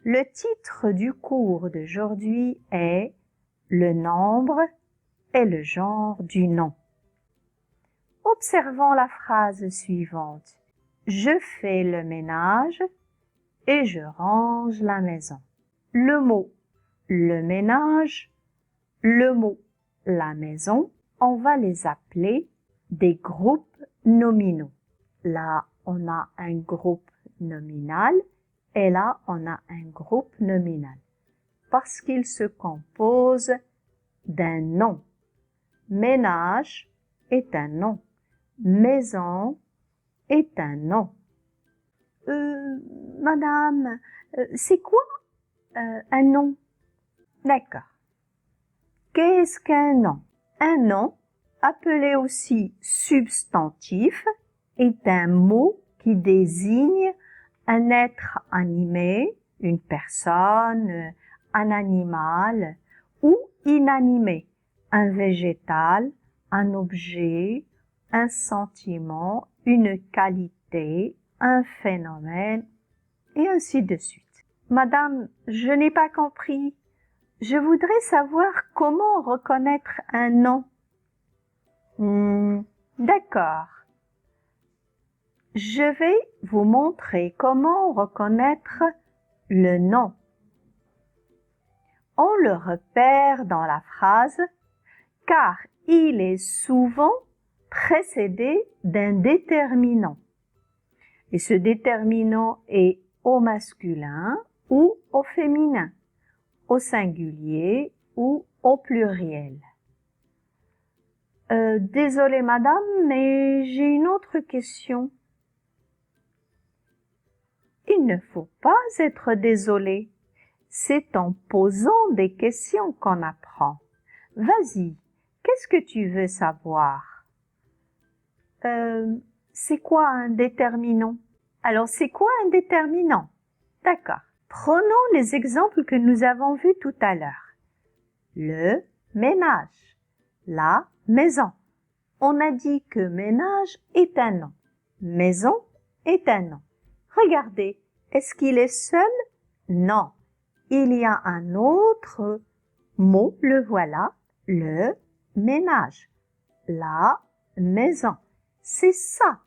Le titre du cours d'aujourd'hui est « Le nombre et le genre du nom ». Observons la phrase suivante. Je fais le ménage et je range la maison. Le mot « le ménage », le mot « la maison », on va les appeler des groupes nominaux. Là, on a un groupe nominal et là, on a un groupe nominal parce qu'ils se composent d'un nom. Ménage est un nom. Maison est un nom. Madame, c'est quoi un nom? D'accord. Qu'est-ce qu'un nom? Un nom, appelé aussi substantif, est un mot qui désigne un être animé, une personne, un animal ou inanimé, un végétal, un objet, un sentiment, une qualité, un phénomène, et ainsi de suite. Madame, je n'ai pas compris. Je voudrais savoir comment reconnaître un nom. D'accord. Je vais vous montrer comment reconnaître le nom. On le repère dans la phrase car il est souvent précédé d'un déterminant. Et ce déterminant est au masculin ou au féminin, au singulier ou au pluriel. Désolée madame, mais j'ai une autre question. Il ne faut pas être désolé. C'est en posant des questions qu'on apprend. Vas-y, qu'est-ce que tu veux savoir? C'est quoi un déterminant? Alors, c'est quoi un déterminant? D'accord. Prenons les exemples que nous avons vus tout à l'heure. Le ménage, la maison. On a dit que ménage est un nom. Maison est un nom. Regardez, est-ce qu'il est seul? Non. Il y a un autre mot, le voilà, le ménage, la maison. C'est ça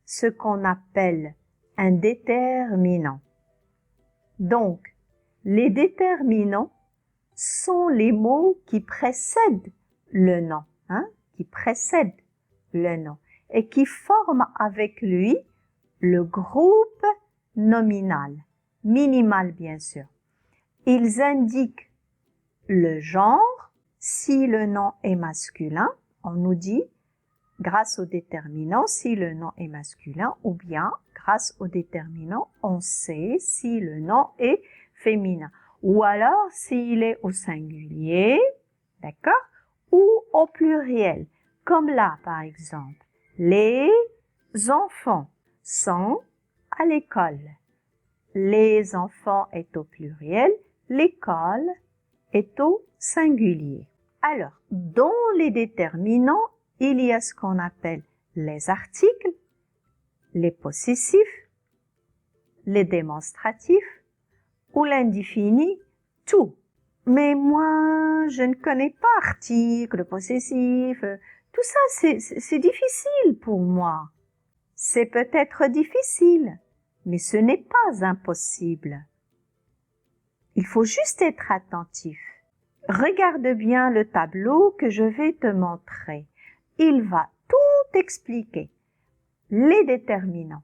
ce qu'on appelle un déterminant. Donc, les déterminants sont les mots qui précèdent le nom, qui précèdent le nom et qui forment avec lui le groupe nominal, minimal bien sûr. Ils indiquent le genre. Si le nom est masculin, on nous dit grâce au déterminant si le nom est masculin ou bien grâce au déterminant on sait si le nom est féminin ou alors s'il est au singulier, d'accord, ou au pluriel, comme là par exemple. Les enfants sont à l'école. Les enfants est au pluriel, l'école est au singulier. Alors, dans les déterminants, il y a ce qu'on appelle les articles, les possessifs, les démonstratifs ou l'indéfini, tout. Mais moi, je ne connais pas article, possessif, tout ça, c'est difficile pour moi. C'est peut-être difficile, mais ce n'est pas impossible. Il faut juste être attentif. Regarde bien le tableau que je vais te montrer. Il va tout expliquer. Les déterminants.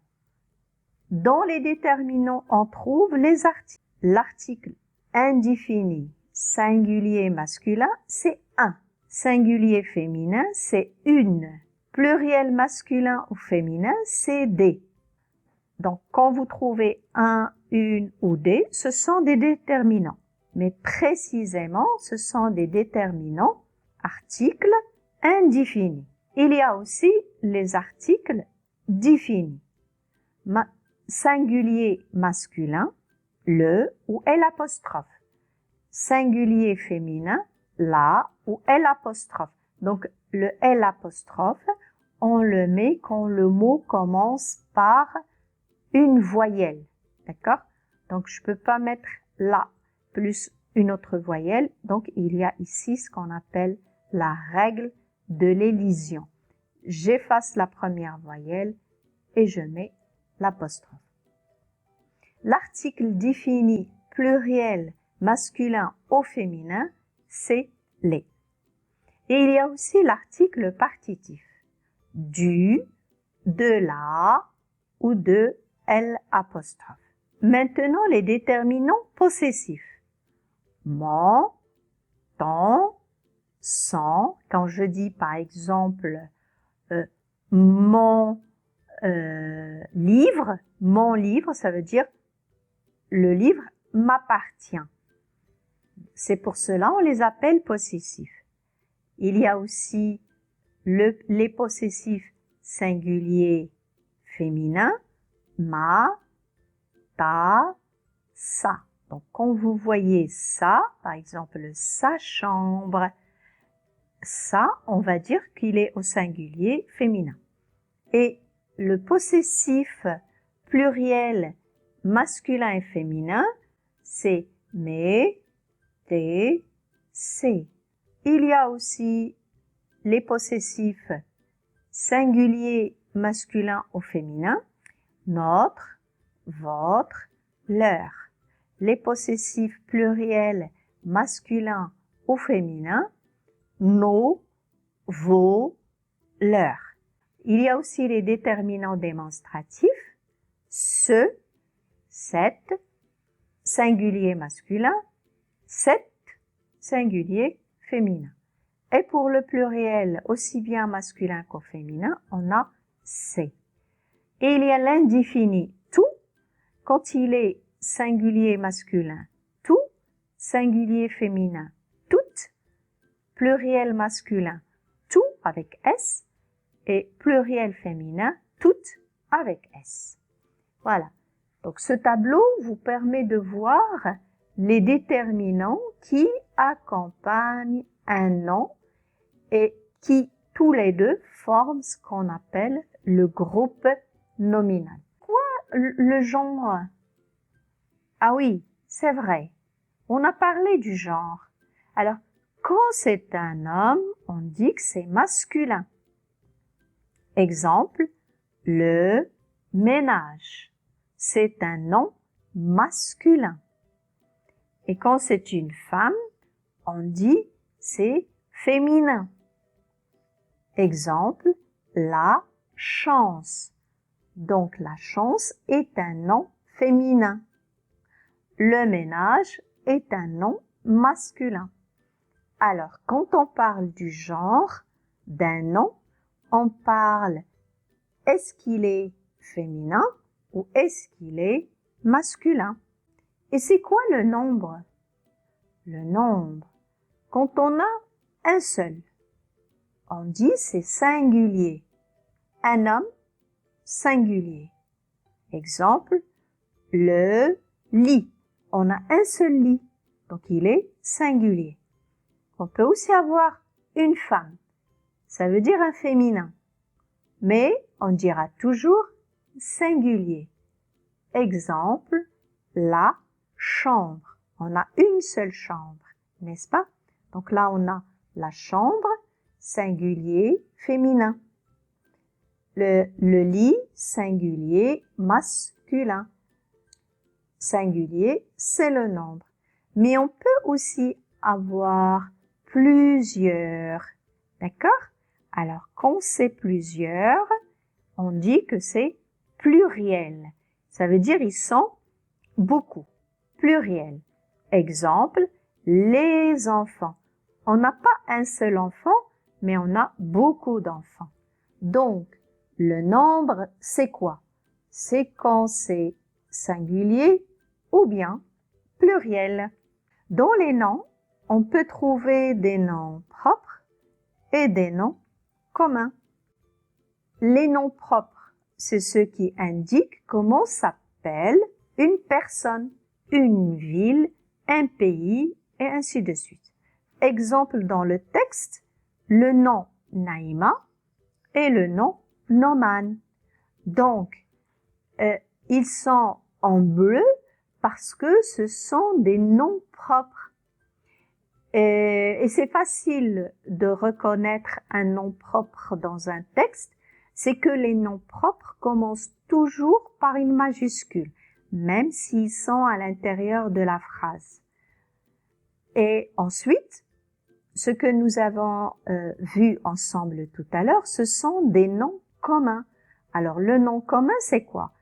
Dans les déterminants, on trouve les articles. L'article indéfini, singulier masculin, c'est un. Singulier féminin, c'est une. Pluriel masculin ou féminin, c'est des. Donc, quand vous trouvez un, une ou des, ce sont des déterminants. Mais précisément, ce sont des déterminants articles indéfinis. Il y a aussi les articles définis. Singulier masculin, le ou l'apostrophe. Singulier féminin, la ou l'apostrophe. Donc, le l'apostrophe, on le met quand le mot commence par une voyelle. D'accord? Donc, je peux pas mettre la plus une autre voyelle. Donc, il y a ici ce qu'on appelle la règle de l'élision. J'efface la première voyelle et je mets l'apostrophe. L'article défini pluriel masculin au féminin, c'est les. Et il y a aussi l'article partitif. Du, de la ou de l'apostrophe. Maintenant, les déterminants possessifs. Mon, ton, son. Quand je dis par exemple mon livre, ça veut dire le livre m'appartient. C'est pour cela on les appelle possessifs. Il y a aussi les possessifs singuliers féminins, ma, ta, sa. Donc quand vous voyez ça, par exemple sa chambre, ça, on va dire qu'il est au singulier féminin. Et le possessif pluriel masculin et féminin, c'est mes, tes, ses. Il y a aussi les possessifs singuliers masculin au féminin, notre, votre, leur. Les possessifs pluriels masculins au féminin, nos, vos, leurs. Il y a aussi les déterminants démonstratifs, ce, cette, singulier masculin, cette, singulier féminin. Et pour le pluriel, aussi bien masculin qu'au féminin, on a c'est. Et il y a l'indéfini tout, quand il est singulier masculin, tout, singulier féminin, toutes, pluriel masculin, tout avec S, et pluriel féminin, toutes avec S. Voilà. Donc ce tableau vous permet de voir les déterminants qui accompagnent un nom et qui tous les deux forment ce qu'on appelle le groupe nominal. Quoi le genre? Ah oui, c'est vrai. On a parlé du genre. Alors, quand c'est un homme, on dit que c'est masculin. Exemple, le ménage. C'est un nom masculin. Et quand c'est une femme, on dit c'est féminin. Exemple, la chance. Donc la chance est un nom féminin. Le ménage est un nom masculin. Alors, quand on parle du genre d'un nom, on parle est-ce qu'il est féminin ou est-ce qu'il est masculin? Et c'est quoi le nombre? Le nombre, quand on a un seul, on dit c'est singulier. Un homme, singulier. Exemple, le lit. On a un seul lit, donc il est singulier. On peut aussi avoir une femme. Ça veut dire un féminin. Mais on dira toujours singulier. Exemple, la chambre. On a une seule chambre, n'est-ce pas? Donc là, on a la chambre, singulier, féminin. Le lit, singulier, masculin. Singulier, c'est le nombre. Mais on peut aussi avoir plusieurs. D'accord? Alors, quand c'est plusieurs, on dit que c'est pluriel. Ça veut dire ils sont beaucoup. Pluriel. Exemple, les enfants. On n'a pas un seul enfant, mais on a beaucoup d'enfants. Donc, le nombre, c'est quoi? C'est quand c'est singulier ou bien pluriel. Dans les noms, on peut trouver des noms propres et des noms communs. Les noms propres, c'est ceux qui indiquent comment s'appelle une personne, une ville, un pays et ainsi de suite. Exemple dans le texte, le nom Naïma et le nom Noman. Donc, ils sont en bleu parce que ce sont des noms propres. Et c'est facile de reconnaître un nom propre dans un texte, c'est que les noms propres commencent toujours par une majuscule, même s'ils sont à l'intérieur de la phrase. Et ensuite, ce que nous avons vu ensemble tout à l'heure, ce sont des noms communs. Alors, le nom commun, c'est quoi?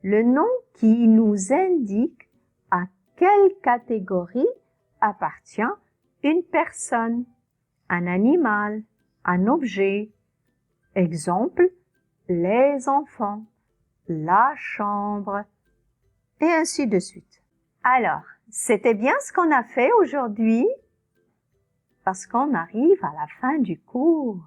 Le nom qui nous indique à quelle catégorie appartient une personne, un animal, un objet. Exemple, les enfants, la chambre, et ainsi de suite. Alors, c'était bien ce qu'on a fait aujourd'hui, parce qu'on arrive à la fin du cours.